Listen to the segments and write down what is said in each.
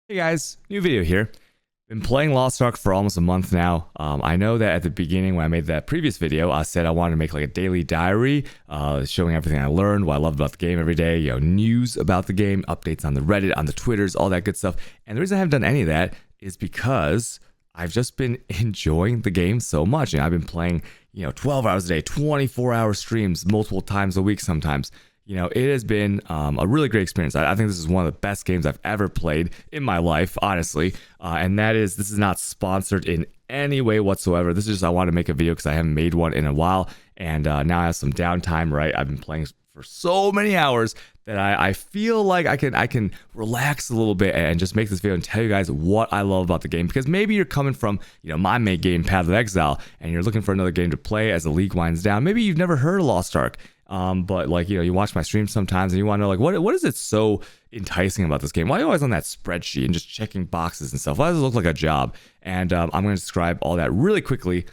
Hey guys, new video here. Been playing Lost Ark for almost a month now. I know that at the beginning when I made that previous video, I said I wanted to make like a daily diary, showing everything I learned, what I loved about the game every day, news about the game, updates on the Reddit, on the Twitters, all that good stuff. And the reason I haven't done any of that is because I've just been enjoying the game so much. And I've been playing, 12 hours a day, 24-hour streams, multiple times a week sometimes. It has been a really great experience. I think this is one of the best games I've ever played in my life, honestly. And this is not sponsored in any way whatsoever. This is just, I want to make a video because I haven't made one in a while. And now I have some downtime, right? I've been playing for so many hours that I feel like I can relax a little bit and just make this video and tell you guys what I love about the game. Because maybe you're coming from, my main game, Path of Exile, and you're looking for another game to play as the league winds down. Maybe you've never heard of Lost Ark. But you watch my streams sometimes and you want to know what is it so enticing about this game? Why are you always on that spreadsheet and just checking boxes and stuff? Why does it look like a job? And I'm going to describe all that really quickly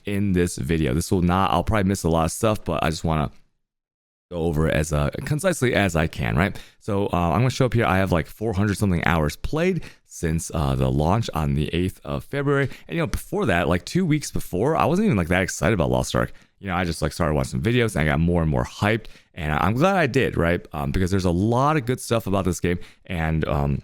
in this video. I'll probably miss a lot of stuff, but I just want to go over it as concisely as I can, right? So I'm going to show up here. I have like 400 something hours played since the launch on the 8th of February. And before that, like 2 weeks before, I wasn't even like that excited about Lost Ark. I just started watching some videos and I got more and more hyped, and I'm glad I did, right? Because there's a lot of good stuff about this game, and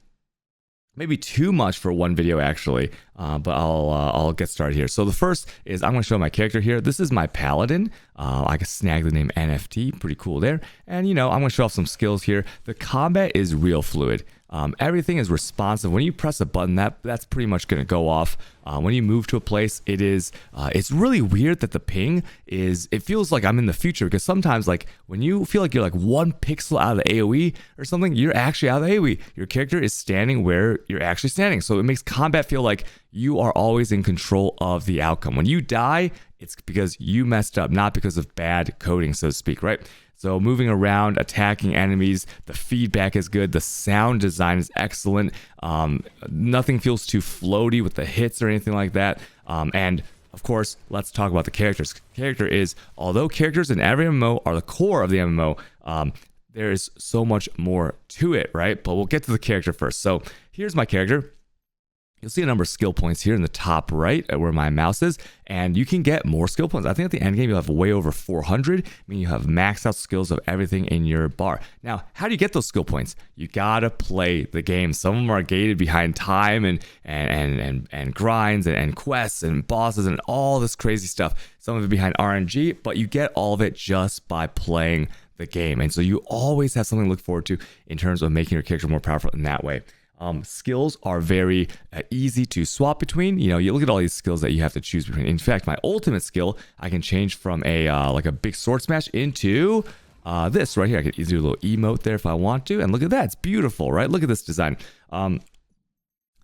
maybe too much for one video actually, but I'll get started here. So the first is I'm going to show my character here. This is my paladin. I can snag the name NFT, pretty cool there. And I'm going to show off some skills here. The combat is real fluid. Everything is responsive. When you press a button, that's pretty much going to go off. When you move to a place, it's really weird that the ping it feels like I'm in the future, because sometimes like when you feel like you're like one pixel out of the AoE or something, you're actually out of the AoE. Your character is standing where you're actually standing. So it makes combat feel like you are always in control of the outcome. When you die, it's because you messed up, not because of bad coding, so to speak, right? So moving around, attacking enemies, the feedback is good. The sound design is excellent. Nothing feels too floaty with the hits or anything like that. And of course, let's talk about the characters. Although characters in every MMO are the core of the MMO, there is so much more to it, right? But we'll get to the character first. So here's my character. You'll see a number of skill points here in the top right where my mouse is, and you can get more skill points. I think at the end game you'll have way over 400, meaning you have maxed out skills of everything in your bar. Now, how do you get those skill points? You gotta play the game. Some of them are gated behind time and grinds and quests and bosses and all this crazy stuff. Some of it behind RNG, but you get all of it just by playing the game. And so you always have something to look forward to in terms of making your character more powerful in that way. Skills are very easy to swap between. You look at all these skills that you have to choose between. In fact, my ultimate skill, I can change from like a big sword smash into this right here. I can do a little emote there if I want to. And look at that. It's beautiful, right? Look at this design.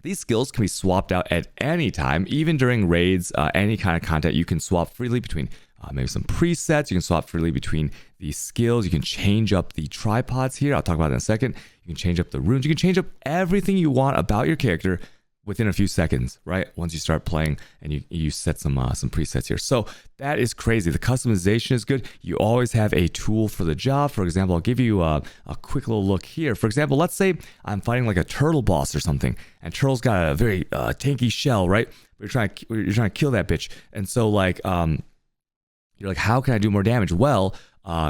These skills can be swapped out at any time, even during raids, any kind of content. You can swap freely between maybe some presets. You can swap freely between these skills. You can change up the tripods here. I'll talk about that in a second. You can change up the runes. You can change up everything you want about your character within a few seconds, right? Once you start playing and you set some presets here. So that is crazy. The customization is good. You always have a tool for the job. For example, I'll give you a quick little look here. For example, let's say I'm fighting like a turtle boss or something, and turtle's got a very tanky shell, right? You're trying to kill that bitch, and so like you're like, how can I do more damage? Well,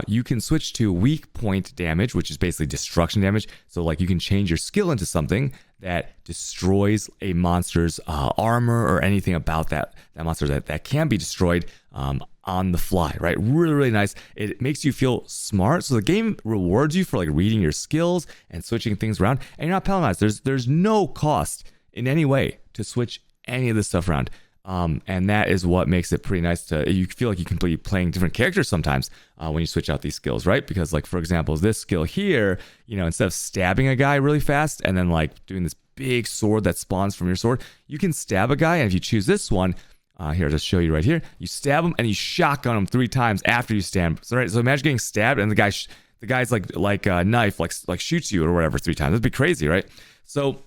you can switch to weak point damage, which is basically destruction damage. So like you can change your skill into something that destroys a monster's armor or anything about that monster that can be destroyed on the fly, right? Really, really nice. It makes you feel smart. So the game rewards you for like reading your skills and switching things around, and you're not penalized. There's no cost in any way to switch any of this stuff around. And that is what makes it pretty nice you feel like you can be playing different characters sometimes when you switch out these skills, right? Because like, for example, this skill here, instead of stabbing a guy really fast and then like doing this big sword that spawns from your sword, you can stab a guy. And if you choose this one, here, I'll just show you right here, you stab him and you shotgun him 3 times after you stab him. So, right, so imagine getting stabbed and the guy's like a knife, like shoots you or whatever 3 times. That'd be crazy, right? So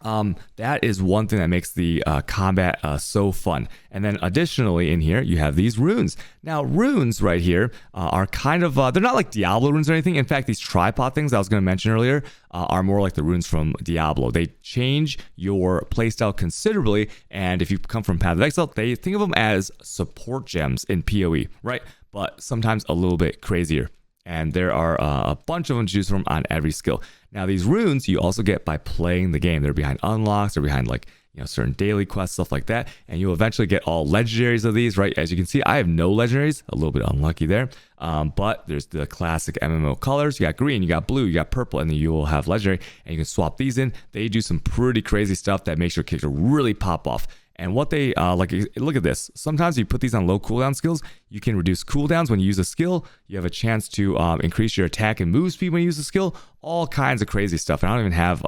That is one thing that makes the combat so fun. And then additionally in here, you have these runes. Now, runes right here are kind of, they're not like Diablo runes or anything. In fact, these tripod things I was going to mention earlier are more like the runes from Diablo. They change your playstyle considerably. And if you come from Path of Exile, they think of them as support gems in PoE, right? But sometimes a little bit crazier. And there are a bunch of them to choose from on every skill. Now, these runes you also get by playing the game. They're behind unlocks, they're behind like, you know, certain daily quests, stuff like that. And you'll eventually get all legendaries of these, right? As you can see, I have no legendaries, a little bit unlucky there. But there's the classic MMO colors. You got green, you got blue, you got purple, and then you will have legendary. And you can swap these in. They do some pretty crazy stuff that makes your character really pop off. And what they like, look at this. Sometimes you put these on low cooldown skills. You can reduce cooldowns when you use a skill. You have a chance to increase your attack and move speed when you use a skill. All kinds of crazy stuff. And I don't even have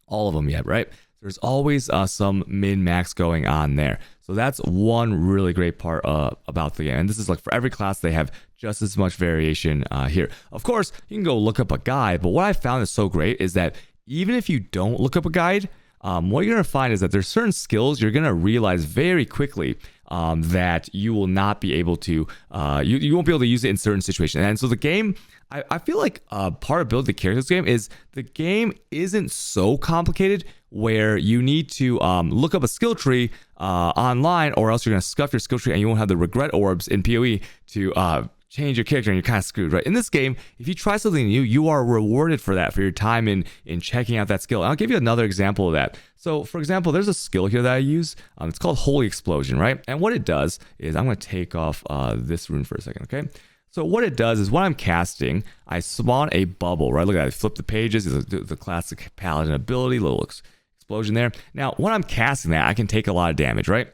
all of them yet, right? There's always some min-max going on there. So that's one really great part about the game. And this is like for every class, they have just as much variation here. Of course, you can go look up a guide. But what I found is so great is that even if you don't look up a guide, what you're going to find is that there's certain skills you're going to realize very quickly that you will not be able to, you won't be able to use it in certain situations. And so the game, I feel like part of building the characters game is the game isn't so complicated where you need to look up a skill tree online, or else you're going to scuff your skill tree and you won't have the regret orbs in PoE to change your character, and you're kind of screwed, right? In this game, if you try something new, you are rewarded for that, for your time in checking out that skill. And I'll give you another example of that. So, for example, there's a skill here that I use. It's called Holy Explosion, right? And what it does is, I'm going to take off this rune for a second, okay? So what it does is when I'm casting, I spawn a bubble, right? Look at that, I flip the pages, the classic paladin ability, little explosion there. Now, when I'm casting that, I can take a lot of damage, right?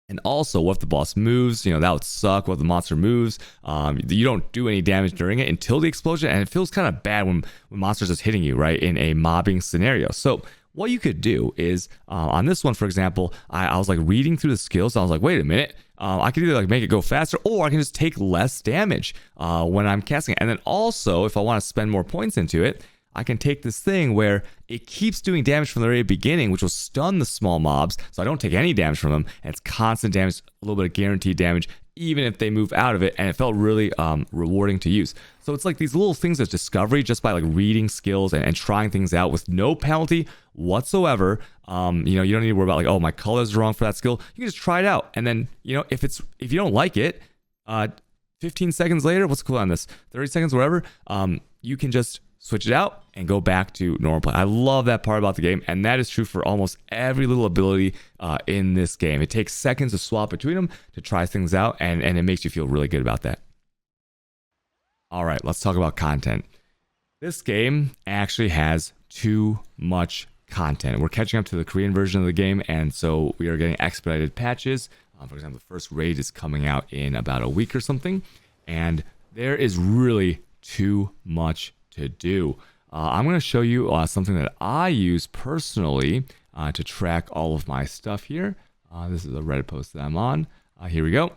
And also, what if the boss moves? You know, that would suck. What if the monster moves? You don't do any damage during it until the explosion, and it feels kind of bad when monsters just hitting you, right, in a mobbing scenario. So what you could do is, on this one, for example, I was like reading through the skills, and I was like, wait a minute, I could either like make it go faster, or I can just take less damage when I'm casting it. And then also, if I want to spend more points into it, I can take this thing where it keeps doing damage from the very beginning, which will stun the small mobs, so I don't take any damage from them, and it's constant damage, a little bit of guaranteed damage, even if they move out of it, and it felt really rewarding to use. So it's like these little things of discovery just by like reading skills and trying things out with no penalty whatsoever. You know, you don't need to worry about like, oh, my color's wrong for that skill. You can just try it out, and then, you know, if you don't like it, 15 seconds later, what's cool on this? 30 seconds, whatever, you can just switch it out and go back to normal play. I love that part about the game, and that is true for almost every little ability in this game. It takes seconds to swap between them to try things out, and it makes you feel really good about that. All right, let's talk about content. This game actually has too much content. We're catching up to the Korean version of the game, and so we are getting expedited patches. For example, the first raid is coming out in about a week or something, and there is really too much to do. I'm going to show you something that I use personally to track all of my stuff here. This is a Reddit post that I'm on. Here we go.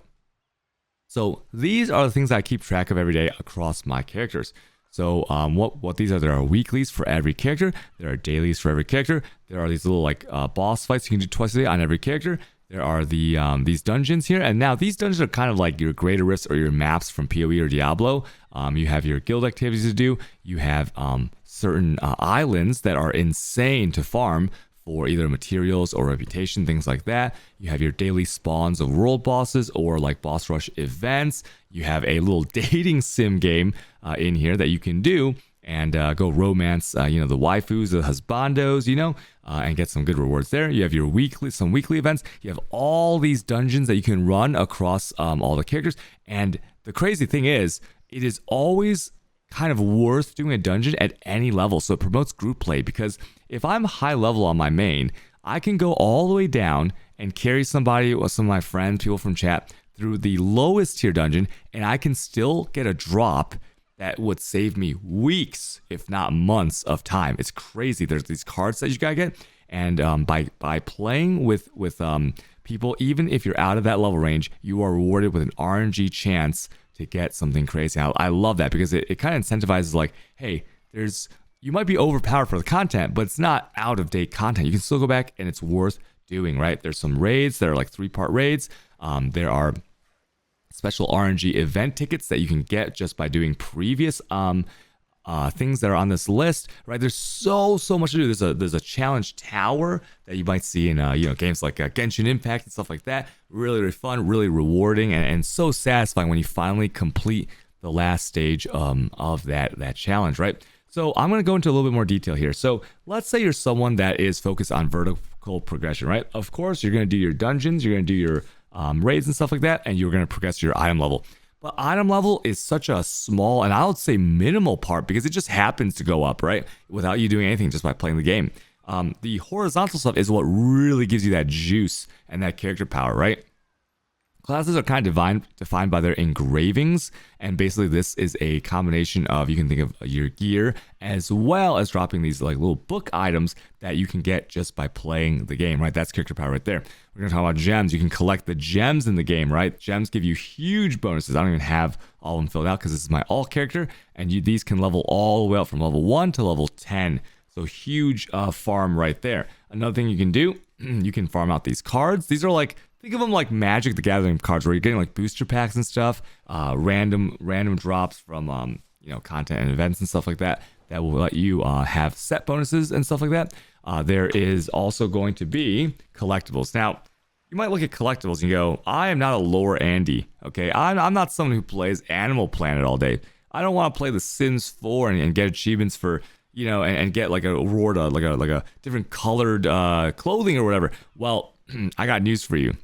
So these are the things I keep track of every day across my characters. So what these are, there are weeklies for every character. There are dailies for every character. There are these little like boss fights you can do twice a day on every character. There are these dungeons here, and now these dungeons are kind of like your greater rifts or your maps from PoE or Diablo. You have your guild activities to do. You have certain islands that are insane to farm for either materials or reputation, things like that. You have your daily spawns of world bosses or like boss rush events. You have a little dating sim game in here that you can do and go romance, the waifus, the husbandos, and get some good rewards there. You have your some weekly events. You have all these dungeons that you can run across all the characters. And the crazy thing is, it is always kind of worth doing a dungeon at any level. So it promotes group play, because if I'm high level on my main, I can go all the way down and carry somebody or some of my friends, people from chat, through the lowest tier dungeon, and I can still get a drop that would save me weeks, if not months of time. It's crazy. There's these cards that you gotta get, and by playing with people, even if you're out of that level range, you are rewarded with an RNG chance to get something crazy. I love that, because it kind of incentivizes like, hey, there's you might be overpowered for the content, but it's not out of date content. You can still go back and it's worth doing, right? There's some raids that are like 3-part raids. There are special RNG event tickets that you can get just by doing previous things that are on this list, right? There's so much to do. There's a challenge tower that you might see in games like Genshin Impact and stuff like that. Really fun, really rewarding, and so satisfying when you finally complete the last stage of that challenge, right? So I'm going to go into a little bit more detail here. So let's say you're someone that is focused on vertical progression, right? Of course, you're going to do your dungeons, you're going to do your raids and stuff like that, and you're going to progress your item level. But item level is such a small, and I would say minimal part, because it just happens to go up, right? Without you doing anything, just by playing the game. The horizontal stuff is what really gives you that juice and that character power, right? Classes are kind of defined by their engravings, and basically this is a combination of, you can think of your gear as well as dropping these like little book items that you can get just by playing the game, right? That's character power right there. We're gonna talk about gems. You can collect the gems in the game, right? Gems give you huge bonuses. I don't even have all of them filled out because this is my alt character, and these can level all the way up from level 1 to level 10. So huge farm right there. Another thing you can do, you can farm out these cards. These are like, think of them like Magic the Gathering cards, where you're getting like booster packs and stuff, random drops from content and events and stuff like that will let you have set bonuses and stuff like that. There is also going to be collectibles. Now, you might look at collectibles and go, I am not a lore Andy, okay? I'm not someone who plays Animal Planet all day. I don't want to play The Sims 4 and get achievements for, and get like a reward, like a different colored clothing or whatever. Well, I got news for you.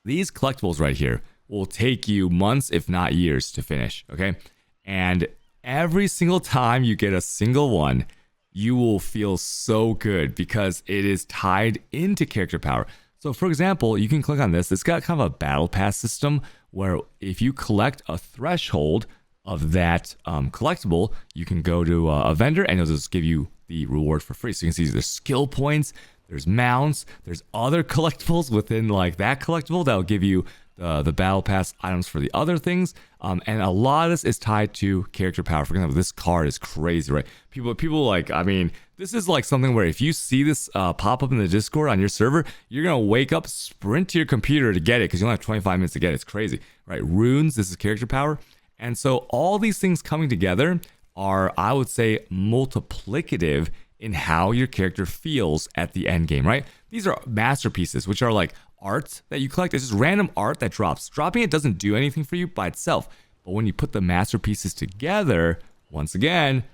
These collectibles right here will take you months, if not years, to finish, okay? And every single time you get a single one, you will feel so good because it is tied into character power. So for example, you can click on this. It's got kind of a battle pass system where if you collect a threshold of that collectible, you can go to a vendor and it'll just give you the reward for free. So you can see there's skill points, there's mounts, there's other collectibles within like that collectible that'll give you the battle pass items for the other things. And a lot of this is tied to character power. For example, this card is crazy, right? People like, I mean, this is like something where if you see this pop up in the Discord on your server, you're gonna wake up, sprint to your computer to get it because you only have 25 minutes to get it. It's crazy, right? Runes, this is character power. And so all these things coming together are, I would say, multiplicative in how your character feels at the end game, right? These are masterpieces, which are like art that you collect. It's just random art that drops. Dropping it doesn't do anything for you by itself, but when you put the masterpieces together, once again,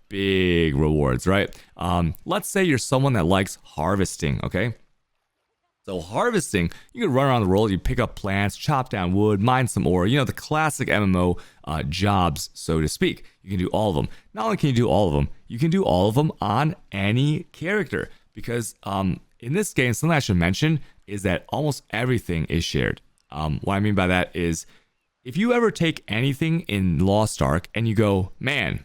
big rewards, right? Let's say you're someone that likes harvesting, okay? So harvesting, you can run around the world, you pick up plants, chop down wood, mine some ore, the classic MMO jobs, so to speak. You can do all of them. Not only can you do all of them, you can do all of them on any character. Because in this game, something I should mention is that almost everything is shared. What I mean by that is, if you ever take anything in Lost Ark and you go, man,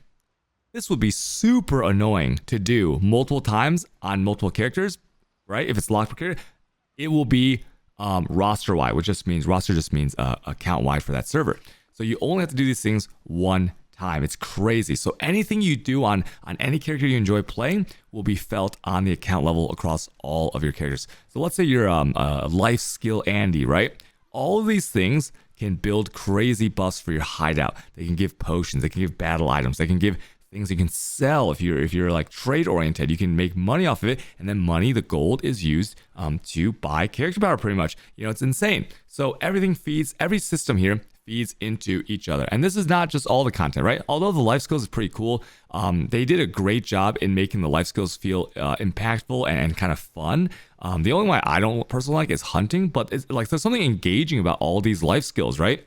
this would be super annoying to do multiple times on multiple characters, right? If it's locked per character, it will be roster-wide, which just means account-wide for that server. So you only have to do these things one time. It's crazy. So anything you do on any character you enjoy playing will be felt on the account level across all of your characters. So let's say you're a life skill Andy, right? All of these things can build crazy buffs for your hideout. They can give potions. They can give battle items. They can give things you can sell. If you're like trade oriented, you can make money off of it, and then money, the gold, is used to buy character power pretty much. It's insane. So everything feeds, every system here feeds into each other. And this is not just all the content, right? Although the life skills is pretty cool, they did a great job in making the life skills feel impactful and kind of fun. The only one I don't personally like is hunting, but it's like there's something engaging about all these life skills, right?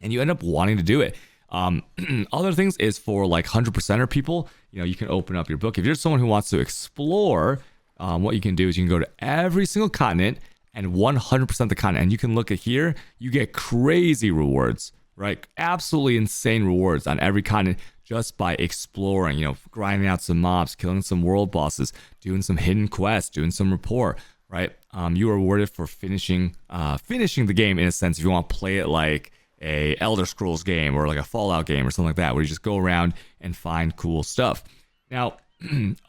And you end up wanting to do it. Other things is for like 100%er people, you can open up your book. If you're someone who wants to explore, what you can do is you can go to every single continent and 100% the continent. And you can look at here, you get crazy rewards, right? Absolutely insane rewards on every continent just by exploring, grinding out some mobs, killing some world bosses, doing some hidden quests, doing some rapport, right? You are rewarded for finishing the game in a sense. If you want to play it like a Elder Scrolls game or like a Fallout game or something like that, where you just go around and find cool stuff. Now,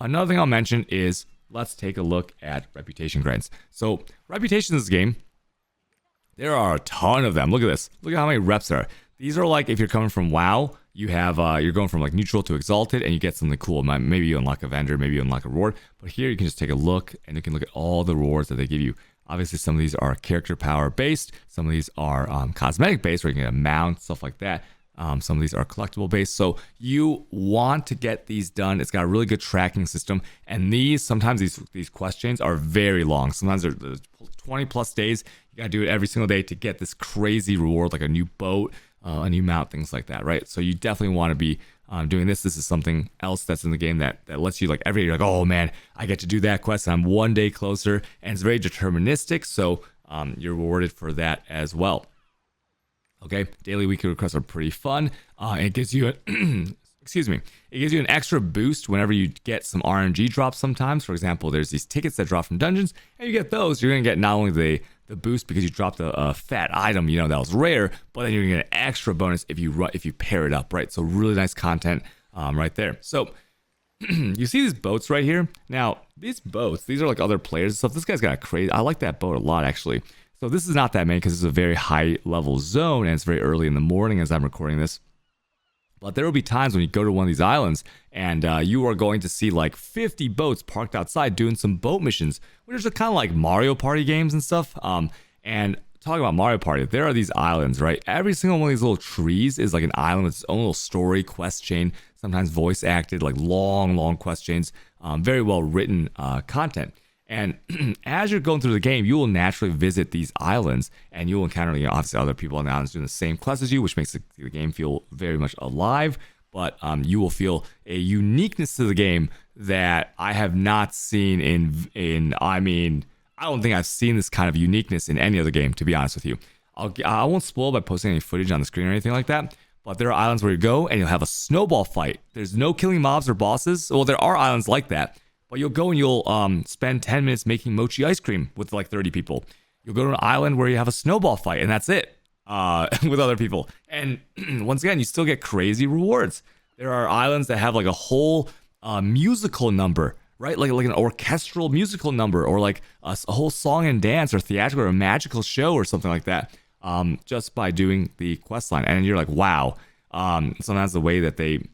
another thing I'll mention is let's take a look at reputation grants. So reputation in this game, there are a ton of them. Look at this. Look at how many reps there are. These are like if you're coming from WoW, you have you're going from like neutral to exalted, and you get something cool. Maybe you unlock a vendor, maybe you unlock a reward. But here you can just take a look, and you can look at all the rewards that they give you. Obviously, some of these are character power based. Some of these are cosmetic based, where you can get a mount, stuff like that. Some of these are collectible based. So you want to get these done. It's got a really good tracking system. And sometimes these questions are very long. Sometimes they're 20 plus days. You got to do it every single day to get this crazy reward, like a new boat, a new mount, things like that, right? So you definitely want to be doing this. This is something else that's in the game that lets you, like, every day you're like, oh man, I get to do that quest and I'm one day closer. And it's very deterministic. So you're rewarded for that as well. Okay, daily, weekly requests are pretty fun. It gives you excuse me, it gives you an extra boost whenever you get some RNG drops sometimes. For example, there's these tickets that drop from dungeons, and you get those. You're gonna get not only the boost because you dropped a fat item, that was rare, but then you're gonna get an extra bonus if you pair it up, right? So really nice content right there. So you see these boats right here. Now, these boats, these are like other players and stuff. This guy's got a crazy, I like that boat a lot, actually. So this is not that many because it's a very high level zone and it's very early in the morning as I'm recording this. But there will be times when you go to one of these islands and you are going to see like 50 boats parked outside doing some boat missions, which are kind of like Mario Party games and stuff. And talking about Mario Party, there are these islands, right? Every single one of these little trees is like an island with its own little story, quest chain, sometimes voice acted, like long quest chains, very well written content. And as you're going through the game, you will naturally visit these islands and you will encounter, obviously other people on the islands doing the same quest as you, which makes the game feel very much alive. But you will feel a uniqueness to the game that I have not seen I don't think I've seen this kind of uniqueness in any other game, to be honest with you. I won't spoil by posting any footage on the screen or anything like that. But there are islands where you go and you'll have a snowball fight. There's no killing mobs or bosses. Well, there are islands like that. But you'll go and you'll spend 10 minutes making mochi ice cream with like 30 people. You'll go to an island where you have a snowball fight, and that's it with other people. And once again, you still get crazy rewards. There are islands that have like a whole musical number, right? Like an orchestral musical number, or like a whole song and dance or theatrical or a magical show or something like that, just by doing the quest line. And you're like, wow. Sometimes the way that they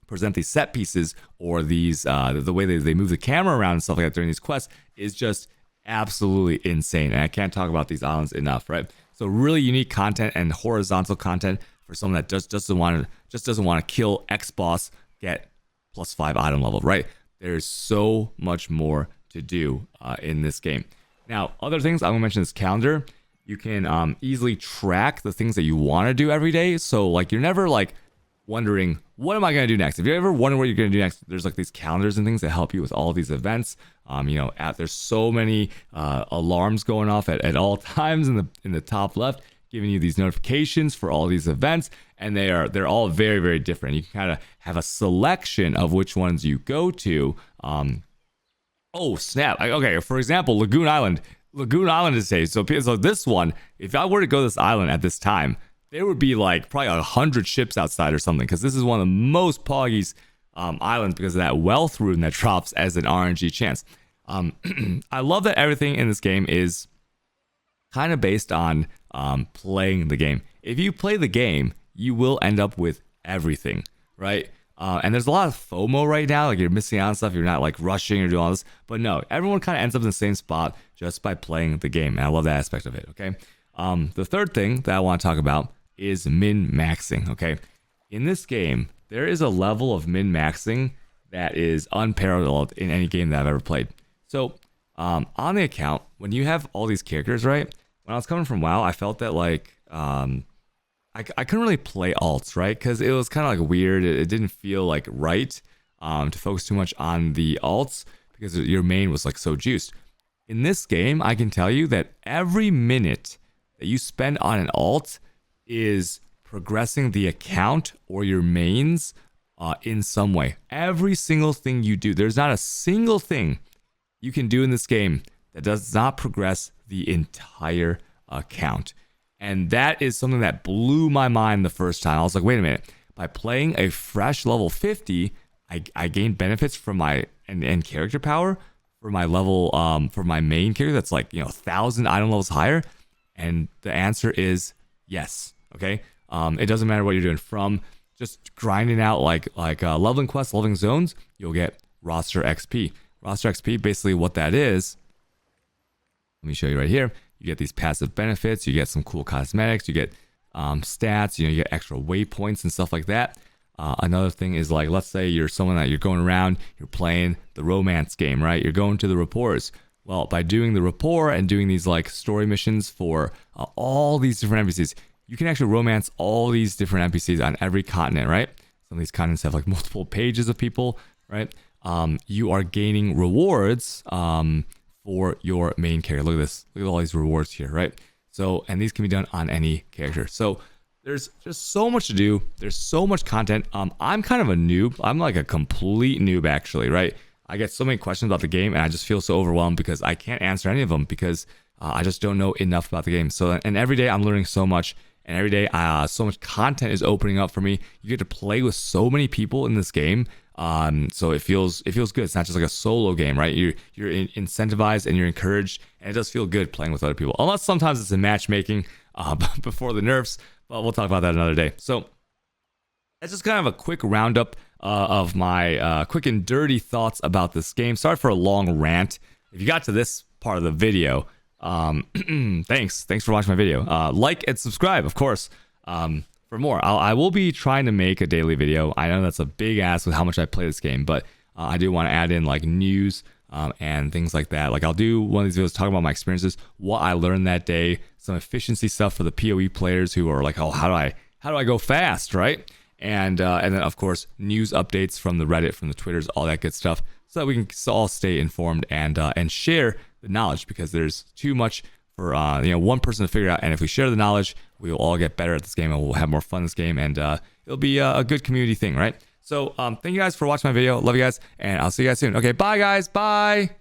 present these set pieces or these the way they move the camera around and stuff like that during these quests is just absolutely insane. And I can't talk about these islands enough, right? So really unique content and horizontal content for someone that just doesn't want to kill X boss, get +5 item level, right? There's so much more to do in this game. Now, other things I'm gonna mention this calendar. You can easily track the things that you want to do every day. So like you're never like wondering, what am I going to do next? If you ever wonder what you're going to do next, there's like these calendars and things that help you with all these events. There's so many alarms going off at all times in the top left, giving you these notifications for all these events, and they're all very, very different. You can kind of have a selection of which ones you go to. Oh snap! Okay, for example, Lagoon Island is safe. So this one, if I were to go to this island at this time, there would be like probably 100 ships outside or something, because this is one of the most poggiest islands because of that wealth rune that drops as an RNG chance. I love that everything in this game is kind of based on playing the game. If you play the game, you will end up with everything, right? And there's a lot of FOMO right now, like you're missing out on stuff, you're not like rushing or doing all this. But no, everyone kind of ends up in the same spot just by playing the game. And I love that aspect of it, okay? The third thing that I want to talk about is min-maxing, okay? In this game, there is a level of min-maxing that is unparalleled in any game that I've ever played. So, on the account, when you have all these characters, right? When I was coming from WoW, I felt that like, I couldn't really play alts, right? Because it was kind of like weird. It didn't feel like right to focus too much on the alts because your main was like so juiced. In this game, I can tell you that every minute that you spend on an alt is progressing the account or your mains in some way. Every single thing you do, there's not a single thing you can do in this game that does not progress the entire account. And that is something that blew my mind the first time. I was like, wait a minute. By playing a fresh level 50, I gained benefits from my and character power for my level for my main character that's like 1,000 item levels higher. And the answer is yes. Okay. It doesn't matter what you're doing, from just grinding out like leveling quests, leveling zones, you'll get roster XP. Roster XP, basically what that is, let me show you right here. You get these passive benefits, you get some cool cosmetics, you get stats, you get extra waypoints and stuff like that. Another thing is, like, let's say you're someone that you're going around, you're playing the romance game, right? You're going to the rapports. Well, by doing the rapport and doing these like story missions for all these different NPCs, you can actually romance all these different NPCs on every continent, right? Some of these continents have like multiple pages of people, right? You are gaining rewards for your main character. Look at this. Look at all these rewards here, right? So, and these can be done on any character. So there's just so much to do. There's so much content. I'm kind of a noob. I'm like a complete noob, actually, right? I get so many questions about the game, and I just feel so overwhelmed because I can't answer any of them because I just don't know enough about the game. So, and every day I'm learning so much, and every day so much content is opening up for me. You get to play with so many people in this game. So it feels good. It's not just like a solo game, right? You're incentivized and you're encouraged, and it does feel good playing with other people. Unless sometimes it's in matchmaking before the nerfs, but we'll talk about that another day. So that's just kind of a quick roundup of my quick and dirty thoughts about this game. Sorry for a long rant. If you got to this part of the video, thanks for watching my video. Like and subscribe, of course, for more. I will be trying to make a daily video. I know that's a big ask with how much I play this game, but I do want to add in like news and things like that. Like, I'll do one of these videos talking about my experiences, what I learned that day, some efficiency stuff for the PoE players who are like, oh, how do I go fast, right? And then of course news updates from the Reddit, from the Twitters, all that good stuff, so that we can all stay informed and share the knowledge, because there's too much for one person to figure out. And if we share the knowledge, we will all get better at this game, and we'll have more fun in this game, and it'll be a good community thing, right? So thank you guys for watching my video. Love you guys, and I'll see you guys soon. Okay, bye guys, bye.